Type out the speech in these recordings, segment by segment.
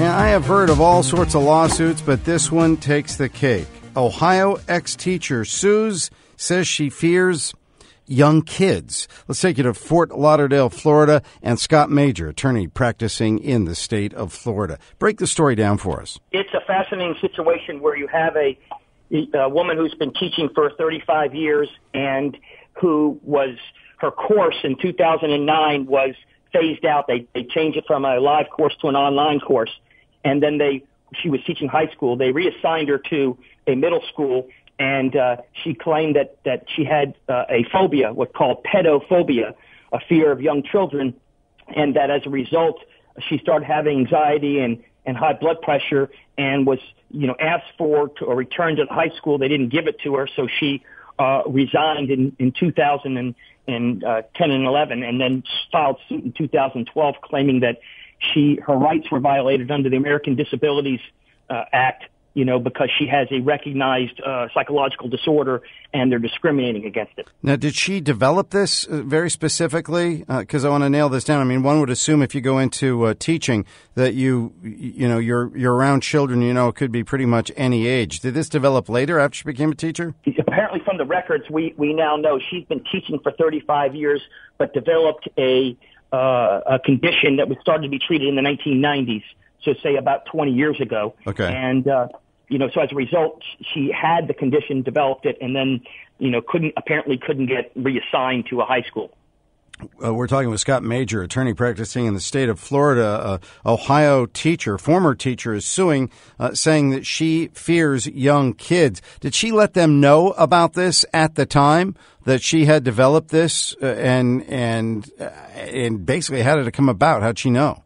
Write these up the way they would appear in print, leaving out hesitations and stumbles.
And I have heard of all sorts of lawsuits, but this one takes the cake. Ohio ex-teacher sues, says she fears young kids. Let's take you to Fort Lauderdale, Florida, and Scott Major, attorney practicing in the state of Florida. Break the story down for us. It's a fascinating situation where you have a woman who's been teaching for 35 years and her course in 2009 was phased out. They changed it from a live course to an online course. And then she was teaching high school. They reassigned her to a middle school, and she claimed that she had a phobia, what's called pedophobia, a fear of young children, and that as a result, she started having anxiety and high blood pressure and was, asked for a return to high school. They didn't give it to her, so she resigned in 2010 and 11, and then filed suit in 2012 claiming that her rights were violated under the American Disabilities Act, because she has a recognized psychological disorder and they're discriminating against it. Now, did she develop this very specifically? Because I want to nail this down. I mean, one would assume if you go into teaching that you're around children, it could be pretty much any age. Did this develop later after she became a teacher? Apparently, from the records, we now know she's been teaching for 35 years, but developed a condition that was started to be treated in the 1990s, so say about 20 years ago. Okay. And, so as a result, she had the condition, developed it, and then, couldn't get reassigned to a high school. We're talking with Scott Major, attorney practicing in the state of Florida. Ohio former teacher, is suing, saying that she fears young kids. Did she let them know about this at the time, that she had developed this, and basically how did it come about? How'd she know?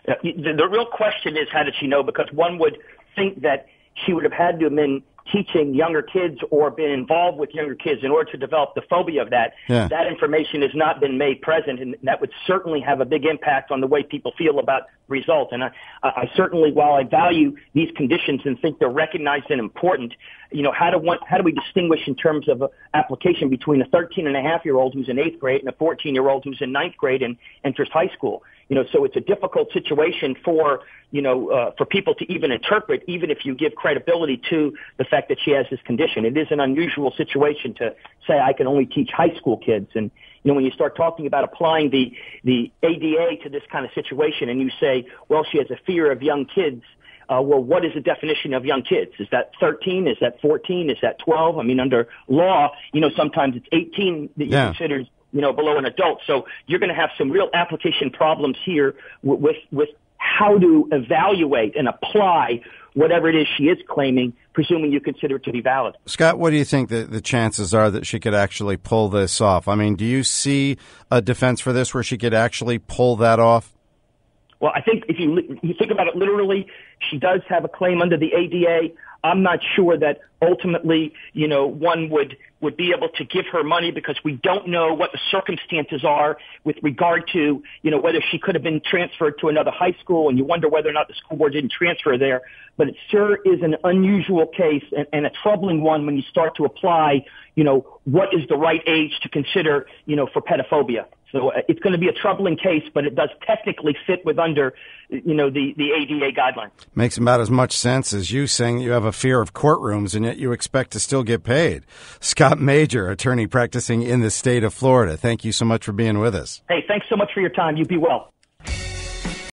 The real question is, how did she know? Because one would think that she would have had to have been teaching younger kids or been involved with younger kids in order to develop the phobia of that. Yeah. That information has not been made present, and that would certainly have a big impact on the way people feel about results. And I certainly, while I value these conditions and think they're recognized and important, how do we distinguish in terms of application between a 13-and-a-half-year-old who's in 8th grade and a 14-year-old who's in 9th grade and enters high school? So it's a difficult situation for people to even interpret, even if you give credibility to the fact that she has this condition. It is an unusual situation to say I can only teach high school kids. And, when you start talking about applying the ADA to this kind of situation and you say, well, she has a fear of young kids, well, what is the definition of young kids? Is that 13? Is that 14? Is that 12? I mean, under law, sometimes it's 18 that you consider below an adult. So you're going to have some real application problems here with how to evaluate and apply whatever it is she is claiming, presuming you consider it to be valid. Scott, what do you think the chances are that she could actually pull this off? I mean, do you see a defense for this where she could actually pull that off? Well, I think if you think about it literally, she does have a claim under the ADA. I'm not sure that ultimately, one would be able to give her money because we don't know what the circumstances are with regard to, whether she could have been transferred to another high school, and you wonder whether or not the school board didn't transfer there. But it sure is an unusual case and a troubling one when you start to apply, what is the right age to consider, for pedophobia. So it's going to be a troubling case, but it does technically fit with under, the ADA guidelines. Makes about as much sense as you saying that you have a fear of courtrooms and yet you expect to still get paid. Scott Major, attorney practicing in the state of Florida. Thank you so much for being with us. Hey, thanks so much for your time. You be well.